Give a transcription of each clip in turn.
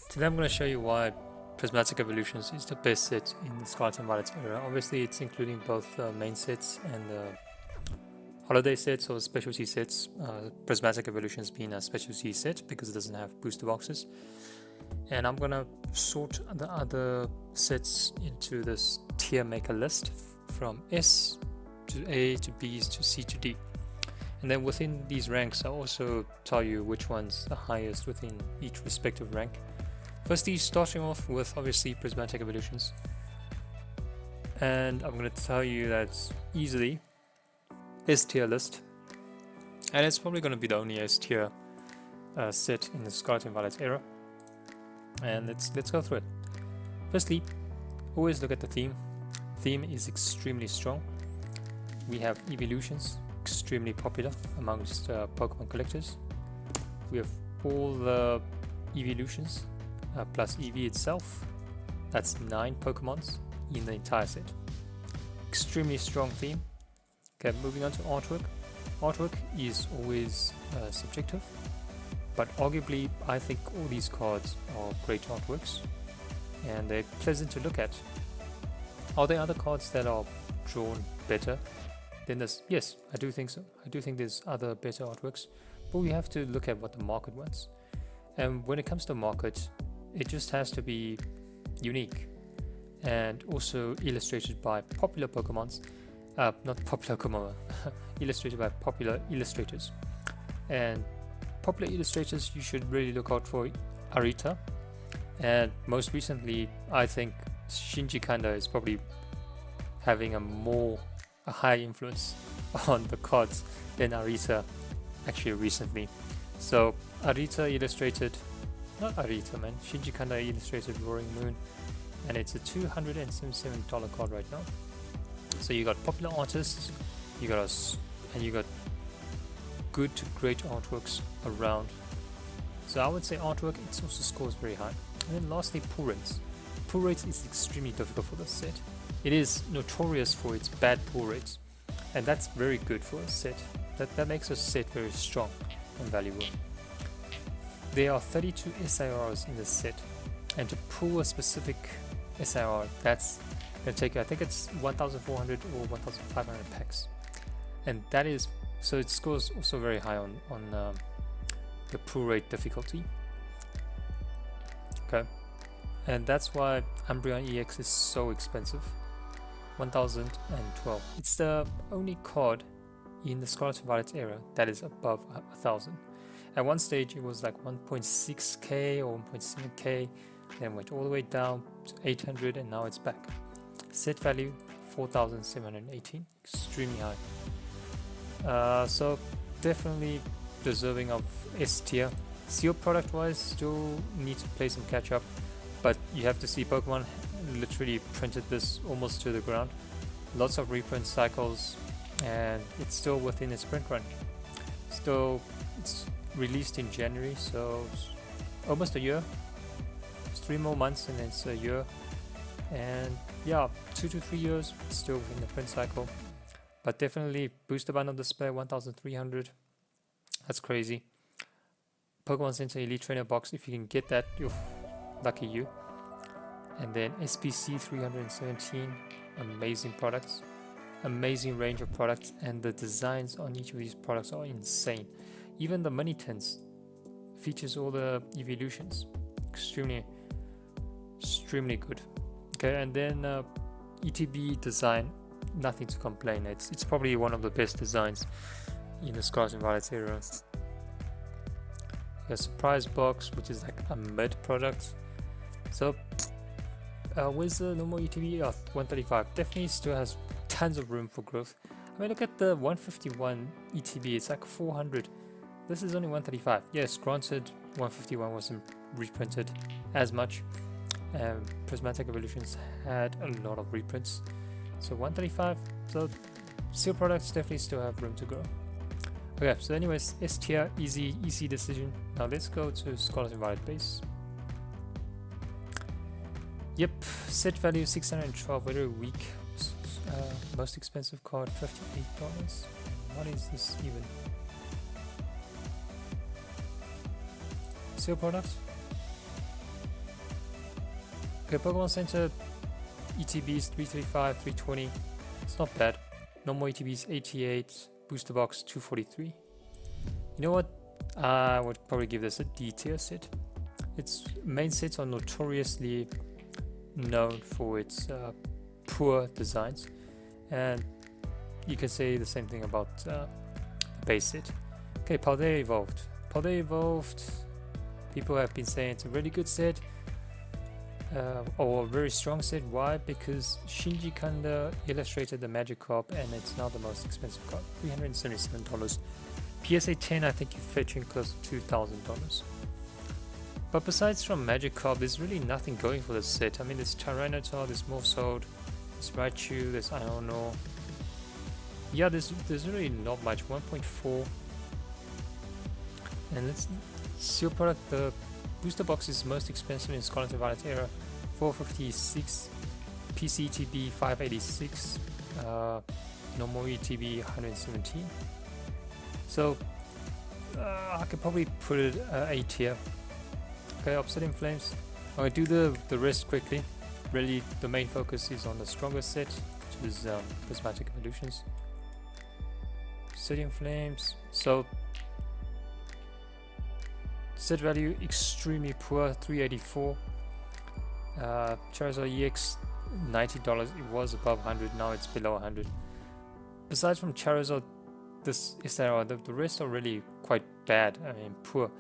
Today I'm going to show you why Prismatic Evolutions is the best set in the Scarlet and Violet era. Obviously it's including both the main sets and the holiday sets or specialty sets. Prismatic Evolutions being a specialty set because it doesn't have booster boxes. And I'm going to sort the other sets into this tier maker list from S to A to B to C to D. And then within these ranks I'll also tell you which one's the highest within each respective rank. Firstly, starting off with obviously Prismatic Evolutions, and I'm going to tell you that's easily S tier list, and it's probably going to be the only S tier set in the Scarlet and Violet era. And let's go through it. Firstly, always look at the theme. Theme is extremely strong. We have evolutions, extremely popular amongst Pokemon collectors. We have all the evolutions. Plus EV itself, that's 9 Pokemons in the entire set. Extremely strong theme. Okay, moving on to artwork. Artwork is always subjective, but arguably I think all these cards are great artworks and they're pleasant to look at. Are there other cards that are drawn better than this? Yes, I do think so. I do think there's other better artworks, but we have to look at what the market wants. And when it comes to market, it just has to be unique and also illustrated by popular Pokemons, not popular Pokemon, illustrated by popular illustrators. And popular illustrators, you should really look out for Arita. And most recently, I think Shinji Kanda is probably having a high influence on the cards than Arita actually recently. So Arita illustrated. Not Arita, man. Shinji Kanda illustrated Roaring Moon, and it's a $277 card right now. So you got popular artists, you got good to great artworks around. So I would say artwork, it also scores very high. And then lastly, pull rates. Pull rates is extremely difficult for this set. It is notorious for its bad pull rates, and that's very good for a set. That makes a set very strong and valuable. There are 32 SIRs in this set, and to pull a specific SIR, that's going to take, I think it's 1,400 or 1,500 packs, and that is, so it scores also very high on the pull rate difficulty. Okay, and that's why Umbreon EX is so expensive, 1,012. It's the only card in the Scarlet and Violet era that is above 1,000. At one stage it was like 1.6k or 1.7k, then went all the way down to 800 and now it's back. Set value 4,718, extremely high. So definitely deserving of S tier. Sealed product wise, still need to play some catch up, but you have to see Pokemon literally printed this almost to the ground. Lots of reprint cycles, and it's still within its print run. Still, it's released in January, so almost a year. It's 3 more months and it's a year, and yeah, 2 to 3 years still within the print cycle. But definitely booster bundle display 1,300. That's crazy. Pokemon Center Elite Trainer box, if you can get that, you're lucky you. And then SPC 317, amazing products, amazing range of products, and the designs on each of these products are insane. Even the mini tins features all the evolutions, extremely good. Okay, and then ETB design, nothing to complain. It's probably one of the best designs in the Scarlet and Violet era. A surprise box, which is like a mid product. So where's the normal ETB? 135. Definitely still has tons of room for growth. I mean, look at the 151 ETB, it's like 400. This is only 135. Yes, granted 151 wasn't reprinted as much. Prismatic Evolutions had a lot of reprints. So 135, so sealed products definitely still have room to grow. Okay, so anyways, S tier, easy decision. Now let's go to Scarlet and Violet base. Yep, set value 612, very weak. Most expensive card, $58. What is this even? Seal products? Okay, Pokemon Center ETBs 335, 320. It's not bad. Normal ETBs 88, booster box 243. You know what? I would probably give this a D tier set. Its main sets are notoriously known for its poor designs, and you can say the same thing about the base set. Okay, Paldea Evolved. Paldea Evolved, people have been saying it's a really good set, or a very strong set. Why? Because Shinji Kanda illustrated the Magikarp, and it's now the most expensive card, $377. PSA 10, I think you're fetching close to $2,000. But besides from Magikarp, there's really nothing going for this set. I mean, there's Tyranitar, there's Morpshold, there's Raichu, there's Iono. Yeah, there's really not much. 1.4. And let's seal product. The booster box is most expensive in Scarlet and Violet era, 456. PC ETB 586. Normal ETB 117. So I could probably put it A tier. Okay, Obsidian Flames. I'm gonna do the rest quickly. Really, the main focus is on the strongest set, which is Prismatic Evolutions. Obsidian Flames. So set value extremely poor, 384. Charizard EX $90. It was above 100. Now it's below 100. Besides from Charizard, this the rest are really quite bad. I mean, poor.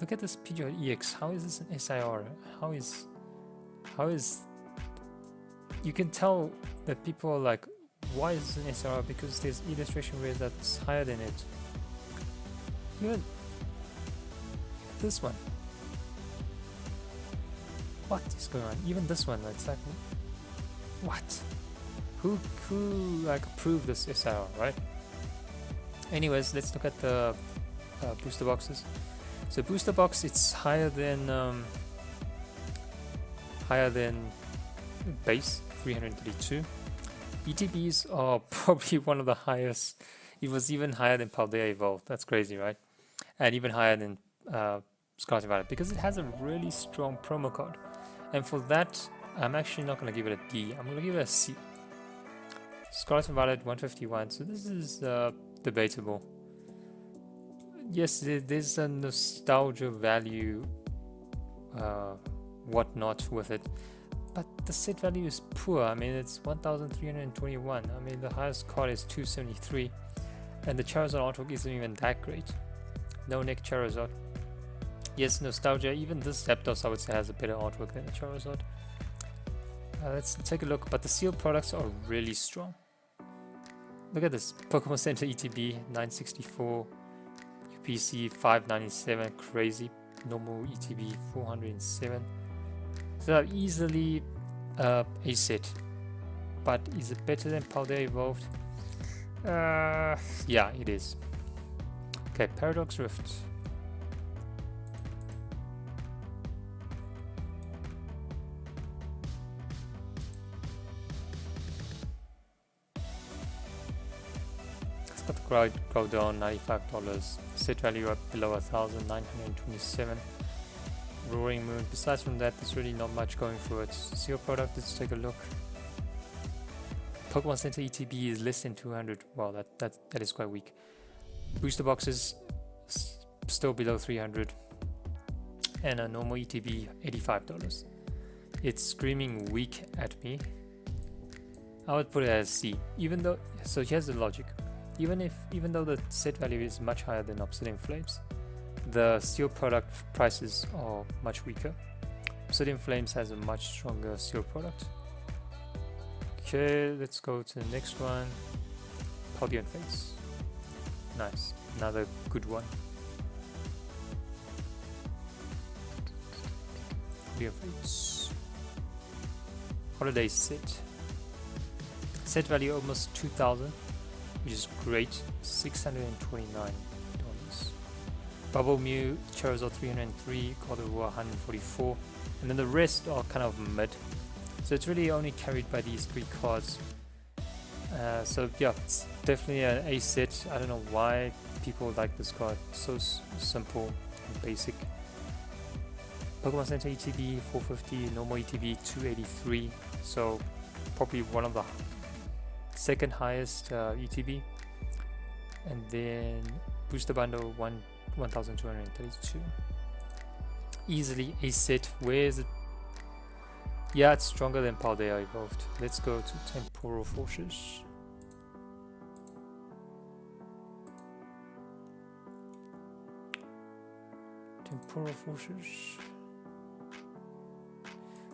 Look at this Pidgeot EX. How is this an SIR? How is you can tell that people are like, why is this an SIR? Because there's illustration rates that's higher than it. Even this one. What is going on? Even this one, it's like, what? Who like approved this SIR, right? Anyways, let's look at the booster boxes. So booster box, it's higher than base, 332. ETBs are probably one of the highest. It was even higher than Paldea Evolved. That's crazy, right? And even higher than Scarlet and Violet, because it has a really strong promo code. And for that, I'm actually not going to give it a B. I'm going to give it a C. Scarlet and Violet 151. So this is debatable. Yes, there's a nostalgia value, whatnot with it, but the set value is poor. I mean, it's 1,321. I mean, the highest card is 273, and the Charizard artwork isn't even that great. No neck Charizard. Yes, nostalgia. Even this Zapdos, I would say, has a better artwork than the Charizard. Let's take a look. But the sealed products are really strong. Look at this. Pokemon Center ETB 964. UPC 597. Crazy. Normal ETB 407. So easily a set. But is it better than Paldea Evolved? Yeah, it is. Okay, Paradox Rift. Got the Groudon, $95. Set value up below 1,927. Roaring Moon. Besides from that, there's really not much going for it. Seal product. Let's take a look. Pokemon Center ETB is less than 200. Wow, that is quite weak. Booster boxes still below 300, and a normal ETB $85. It's screaming weak at me. I would put it as C. Even though, so here's the logic. Even though the set value is much higher than Obsidian Flames, the steel product prices are much weaker. Obsidian Flames has a much stronger steel product. Okay, let's go to the next one. Paldean Fates. Nice, another good one. Paldean Fates. Holiday set. Set value almost 2,000. Which is great, $629. Bubble Mew, Charizard 303, God of War 144, and then the rest are kind of mid. So it's really only carried by these 3 cards. So yeah, it's definitely an A set. I don't know why people like this card. So simple and basic. Pokemon Center ETB 450, normal ETB 283, so probably one of the second highest ETB. And then booster bundle 1232. Easily a set. Where is it? Yeah, it's stronger than Paldea evolved. Let's go to Temporal Forces. Temporal Forces.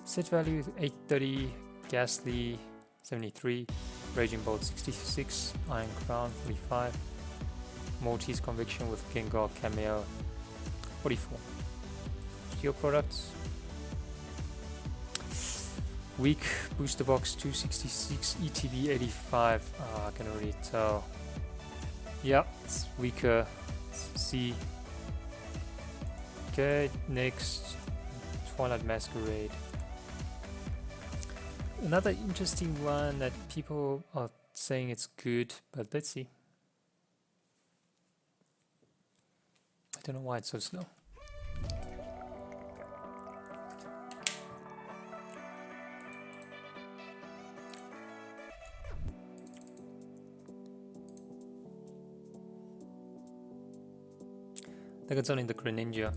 Set value 830, Ghastly 73, Raging Bolt 66, Iron Crown 45, Maltese Conviction with Gengar Cameo 44. Steel products. Weak booster box 266, ETB 85. I can already tell. Yeah, it's weaker. C. Okay, next Twilight Masquerade. Another interesting one that people are saying it's good, but let's see. I don't know why it's so slow. I think it's only the Greninja.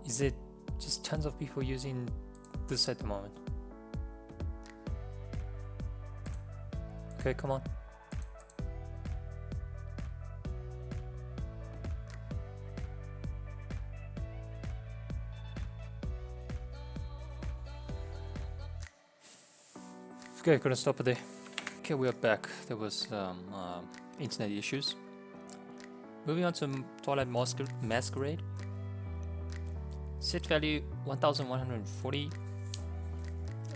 Is it just tons of people using this at the moment? Okay, come on. Okay, gonna stop it there. Okay, we are back. There was internet issues. Moving on to Twilight Masquerade. Set value 1140.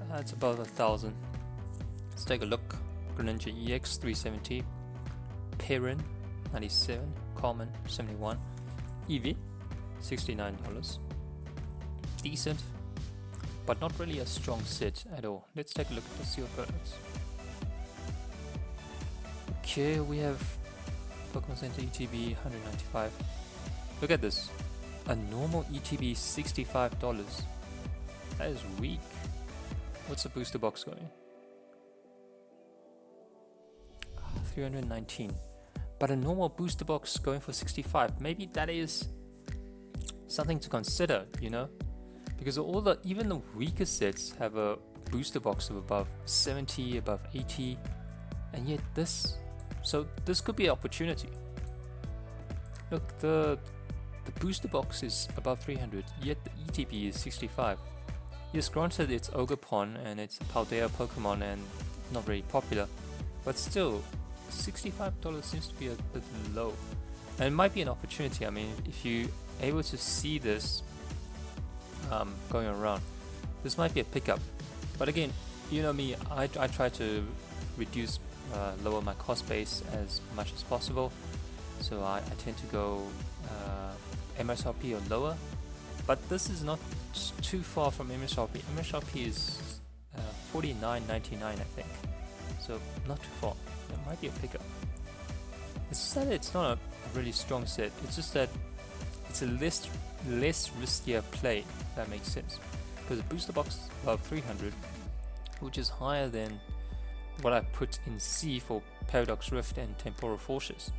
That's about 1000. Let's take a look. Greninja EX 370. Perrin 97. Common 71. EV $69. Decent, but not really a strong set at all. Let's take a look at the sealed products. Okay, we have Pokemon Center ETB 195. Look at this. A normal ETB $65. That is weak. What's the booster box going? 319. But a normal booster box going for 65. Maybe that is something to consider, you know? Because even the weaker sets have a booster box of above 70, above 80, and yet this could be an opportunity. Look, the booster box is above 300, yet the ETB is 65. Yes, granted it's Ogerpon and it's a Paldea Pokemon and not very popular, but still, $65 seems to be a bit low. And it might be an opportunity. I mean, if you're able to see this going around, this might be a pickup. But again, you know me, I try to lower my cost base as much as possible. So I tend to go MSRP or lower, but this is not too far from MSRP. MSRP is $49.99, I think, so not too far. It might be a pickup. It's just that it's not a really strong set. It's just that it's a less riskier play, if that makes sense. Because the booster box is above 300, which is higher than what I put in C for Paradox Rift and Temporal Forces.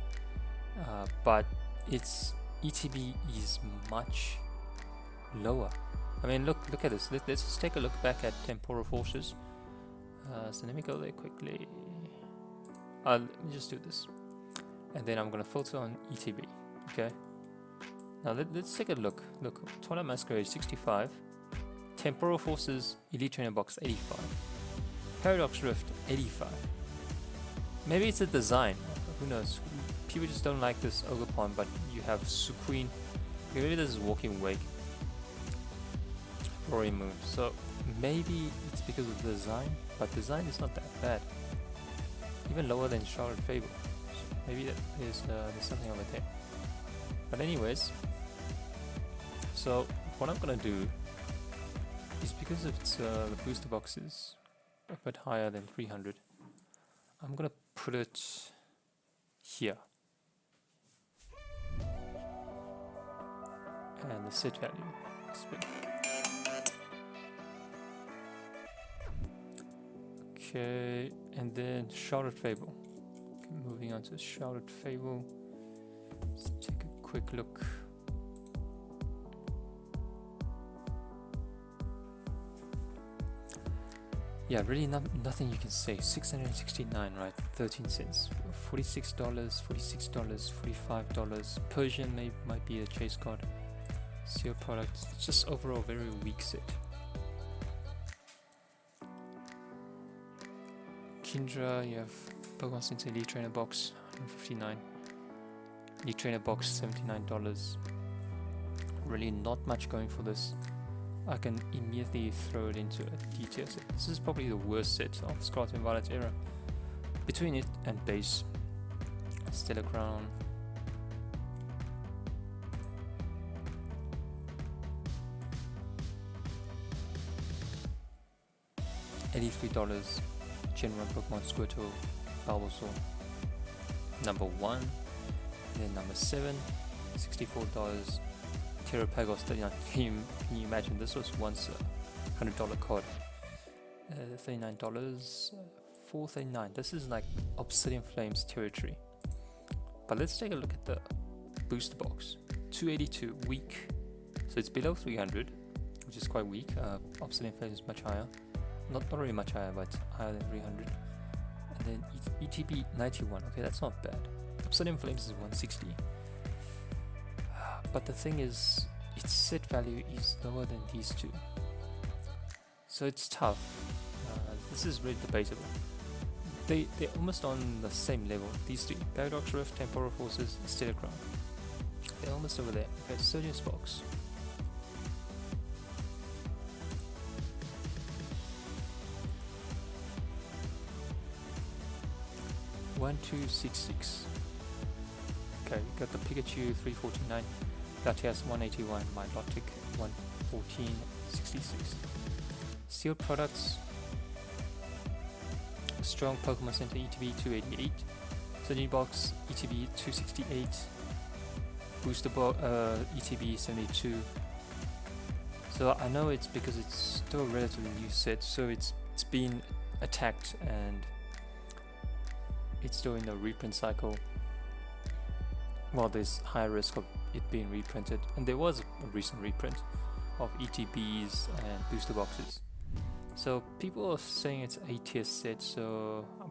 But its ETB is much lower. I mean, look at this. Let's just take a look back at Temporal Forces. So let me go there quickly. Let me just do this, and then I'm gonna filter on ETB. Okay. Now let's take a look. Look, Twilight Masquerade 65, Temporal Forces Elite Trainer Box 85, Paradox Rift 85. Maybe it's a design. Who knows? People just don't like this Ogerpon, but you have Suqueen. Maybe this is Walking Wake. Roaring Moon. So maybe it's because of the design, but design is not that bad. Even lower than Charlotte Fable. So maybe there's something over there. But anyways, so what I'm gonna do is, because it's the booster box is a bit higher than 300, I'm gonna put it here. and the set value. Spin. Okay, and then Scarlet Fable. Okay, moving on to Scarlet Fable. Let's take a quick look. Yeah, really nothing you can say. 669, right? 13 cents. $46, $46, $45. Persian might be a chase card. Sealed product. It's just overall very weak set. Kindra, you have Pokemon Center Elite Trainer Box, $159. Elite Trainer Box, $79. Really not much going for this. I can immediately throw it into a D tier set. This is probably the worst set of Scarlet and Violet era. Between it and base, Stellar Crown. $83. Gen 1 Pokemon Squirtle, Bulbasaur. Number 1. And then number 7, $64. Terrapagos 39. Can you imagine? This was once a $100 card. $39, $439. This is like Obsidian Flames territory. But let's take a look at the booster box. 282, weak. So it's below 300, which is quite weak. Obsidian Flames is much higher. Not really much higher, but higher than 300. And then ETB 91. Okay, that's not bad. Obsidian Flames is 160. But the thing is, its set value is lower than these two. So it's tough. This is really debatable. They're almost on the same level, these two. Paradox Rift, Temporal Forces, Stellar Crown. They're almost over there. Okay, Surgeon's Box. $1266. Okay, we got the Pikachu 349, Latias 181, Milotic 114.66. Sealed products. Strong Pokemon Center ETB 288, Surgeon Box ETB 268, Booster Box ETB 72. So I know it's because it's still a relatively new set, so it's been attacked and it's still in the reprint cycle. Well, there's high risk of it being reprinted, and there was a recent reprint of ETBs and booster boxes. So people are saying it's A tier set,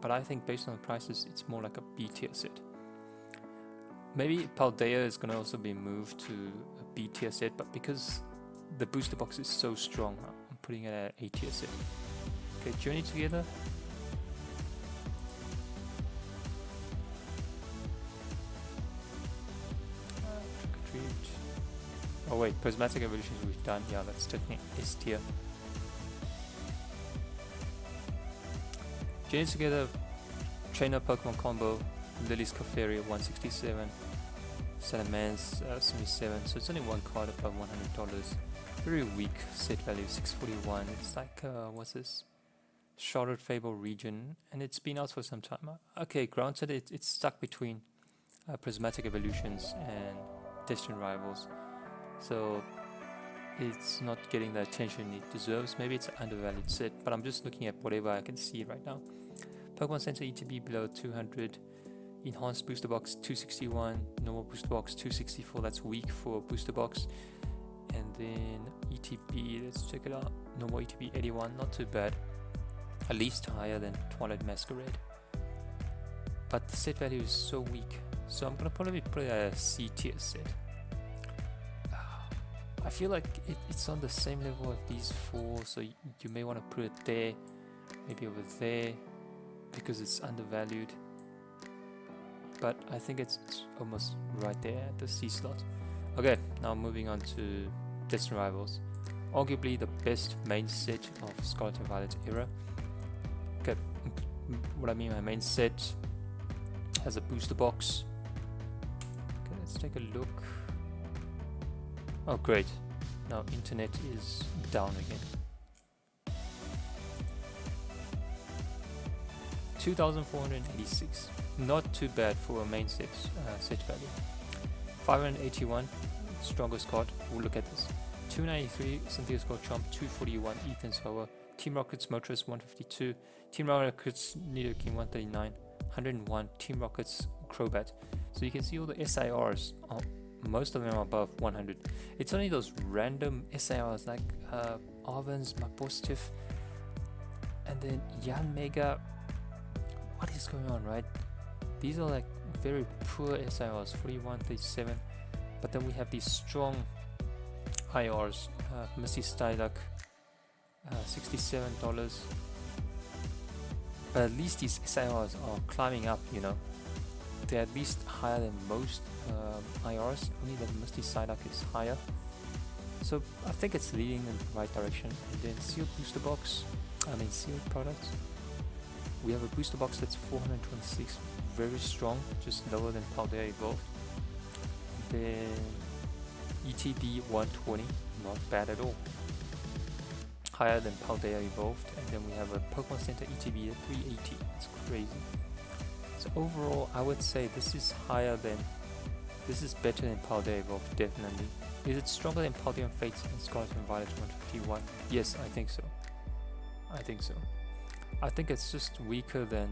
but I think based on the prices, it's more like a B tier set. Maybe Paldea is going to also be moved to a B tier set, but because the booster box is so strong, I'm putting it at A tier set. Okay, Journey Together. Oh wait, Prismatic Evolutions we've done. Yeah, that's definitely S tier. Journey Together, Trainer Pokemon Combo, Lily's Clefairy 167, Salamence 77. So it's only one card above $100. Very weak set value, 641. It's like what's this? Scarlet Fable region, and it's been out for some time. Okay, granted, it's stuck between Prismatic Evolutions and Distant Rivals. So it's not getting the attention it deserves. Maybe it's an undervalued set, but I'm just looking at whatever I can see right now. Pokemon Center ETB below 200, Enhanced Booster Box 261, Normal Booster Box 264, that's weak for a Booster Box. And then ETB, let's check it out, Normal ETB 81, not too bad, at least higher than Twilight Masquerade. But the set value is so weak, so I'm gonna probably put it at a C tier set. I feel like it's on the same level as these four, so you may want to put it there, maybe over there, because it's undervalued. But I think it's almost right there at the C slot. Okay, now moving on to Distant Rivals. Arguably the best main set of Scarlet and Violet era. Okay, what I mean by main set has a booster box. Okay, let's take a look. Oh great, now internet is down again. 2,486, not too bad for a main set value. 581, strongest card. We'll look at this. 293 Cynthia Score Chomp, 241 Ethan Sower, Team Rockets Motorist 152, Team Rockets Nido King 139, 101 Team Rockets Crobat. So you can see all the SIRs, most of them are above 100. It's only those random SIRs like Arvins, my Positive, and then Jan Mega. What is going on, right? These are like very poor SIRs, 41, 37. But then we have these strong IRs, Missy Styluck, $67. But at least these SIRs are climbing up, you know. They're at least higher than most IRs, only the Misty Styluck is higher. So I think it's leading in the right direction. And then sealed booster box, sealed products. We have a booster box that's 426, very strong, just lower than Paldea Evolved. Then ETB 120, not bad at all. Higher than Paldea Evolved. And then we have a Pokemon Center ETB at 380, it's crazy. So overall, I would say this is better than Paldea Evolved, definitely. Is it stronger than Paldean Fates and Scarlet and Violet 151? Yes, I think so. I think it's just weaker than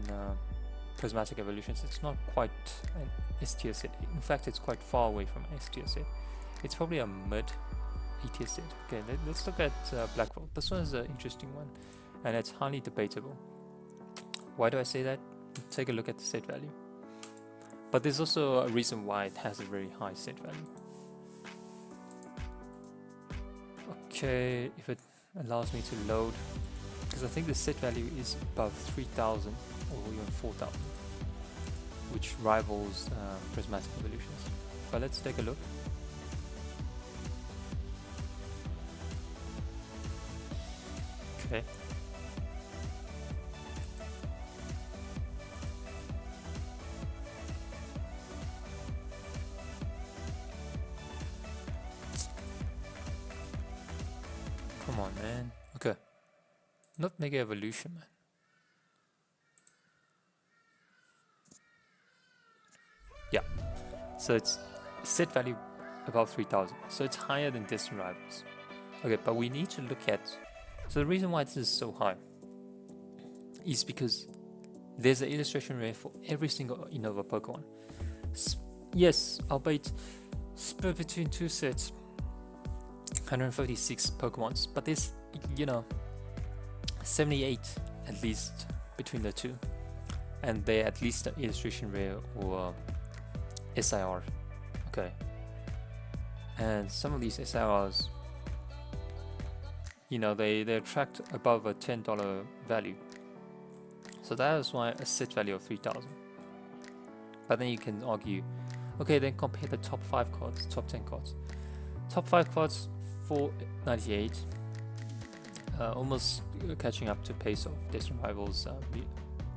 Prismatic Evolutions. It's not quite an S-tier set. In fact, it's quite far away from an S-tier set. It's probably a mid A-tier set. Okay, let's look at Black Vault. This one is an interesting one, and it's highly debatable. Why do I say that? Take a look at the set value. But there's also a reason why it has a very high set value. Okay, if it allows me to load, because I think the set value is above 3,000 or even 4,000, which rivals Prismatic Evolutions. But let's take a look. Okay. Come on, man. Okay. Not Mega Evolution, man. Yeah. So it's set value above 3,000. So it's higher than Distant Rivals. Okay, but we need to look at... So the reason why this is so high is because there's an illustration rare for every single Innova Pokemon. Yes, albeit split between two sets, 156 Pokemons, but there's, 78 at least between the two, and they're at least an illustration rare or SIR. Okay, and some of these SIRs, they attract above a $10 value, so that is why a set value of 3,000. But then you can argue, okay, then compare the top 5 cards, top 10 cards. Top 5 cards, 498, almost catching up to pace of Distant Rivals,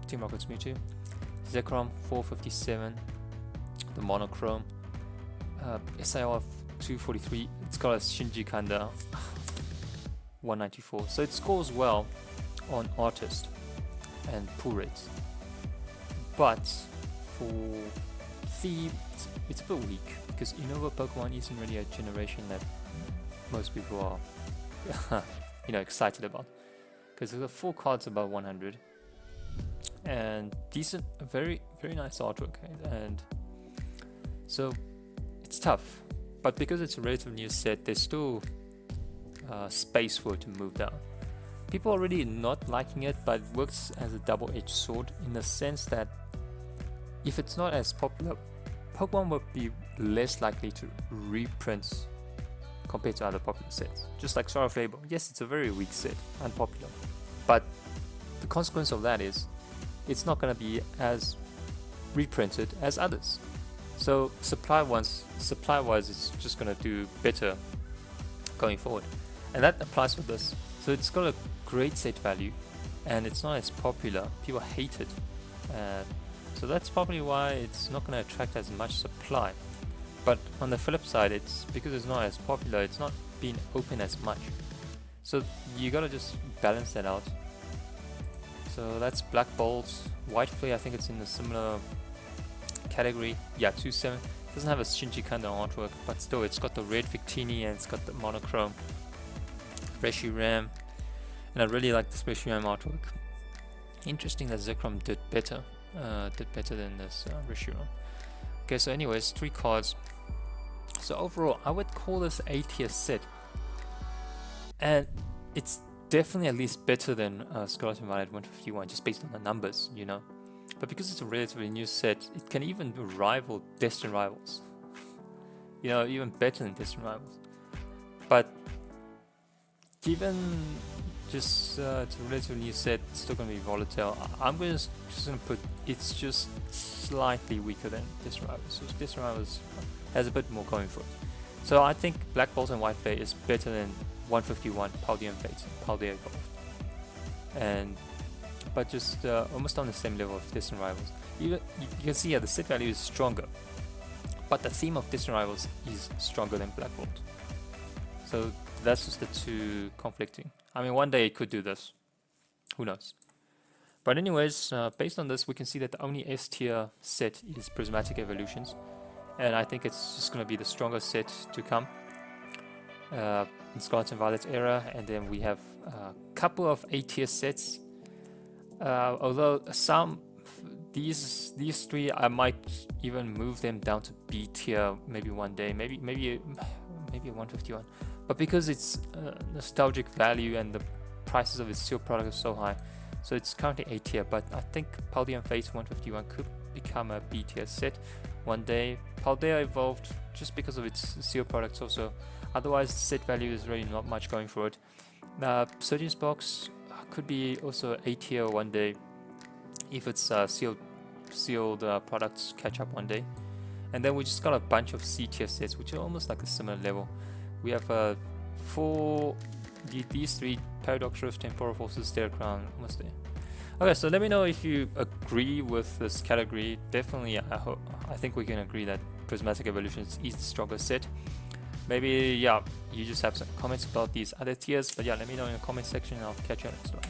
Team Rocket's Mewtwo. Zekrom 457, the Monochrome, SIR 243, it's got a Shinji Kanda 194, so it scores well on Artist and pull rates, but for Theme it's a bit weak, because Innova Pokemon isn't really a generation that most people are excited about, because there are 4 cards above 100 and decent, very very nice artwork, and so it's tough. But because it's a relatively new set, there's still space for it to move down. People are already not liking it, but it works as a double-edged sword, in the sense that if it's not as popular, Pokemon will be less likely to reprint compared to other popular sets. Just like Star of Fable, yes, it's a very weak set, unpopular, but the consequence of that is it's not going to be as reprinted as others. So supply-wise, it's just going to do better going forward, and that applies with this. So it's got a great set value, and it's not as popular. People hate it, so that's probably why it's not going to attract as much supply. But on the flip side, it's because it's not as popular, it's not being open as much. So you gotta just balance that out. So that's Black Bolt. White Flare, I think it's in a similar category. Yeah, 2.7. Doesn't have a Shinji kind of artwork, but still it's got the red Victini and it's got the monochrome Reshiram, and I really like this Reshiram artwork. Interesting that Zekrom did better than this Reshiram. Okay, so anyways, 3 cards. So overall, I would call this A tier set, and it's definitely at least better than Scarlet and Violet 151, just based on the numbers, you know. But because it's a relatively new set, it can even rival Destined Rivals. You know, even better than Destined Rivals. But given just it's a relatively new set, it's still going to be volatile. I'm just going to put it's just slightly weaker than Destined Rivals. So Destined Rivals has a bit more going for it. So I think Black Bolt and White Flare is better than 151 Paldean Fates and Paldea Evolved. But just almost on the same level of Destined Rivals. You can see the set value is stronger, but the theme of Destined Rivals is stronger than Black Bolt. So that's just the two conflicting. I mean, one day it could do this. Who knows? But anyways, based on this, we can see that the only S tier set is Prismatic Evolutions, and I think it's just going to be the strongest set to come in Scarlet and Violet era. And then we have a couple of A tier sets. Although these 3, I might even move them down to B tier maybe one day, maybe a 151. But because it's nostalgic value and the prices of its sealed product are so high, so it's currently A tier. But I think Paldean Fates 151 could become a B tier set one day. Paldea Evolved just because of its sealed products also. Otherwise, the set value is really not much going for it. Surgeon's Box could be also A tier one day if its sealed products catch up one day. And then we just got a bunch of C tier sets which are almost like a similar level. We have these 3 Paradox Rift, Temporal Forces, Stereo Crown, almost there. Okay, so let me know if you agree with this category. Definitely, I think we can agree that Prismatic Evolutions is the strongest set. Maybe, yeah, you just have some comments about these other tiers, but yeah, let me know in the comment section and I'll catch you next one.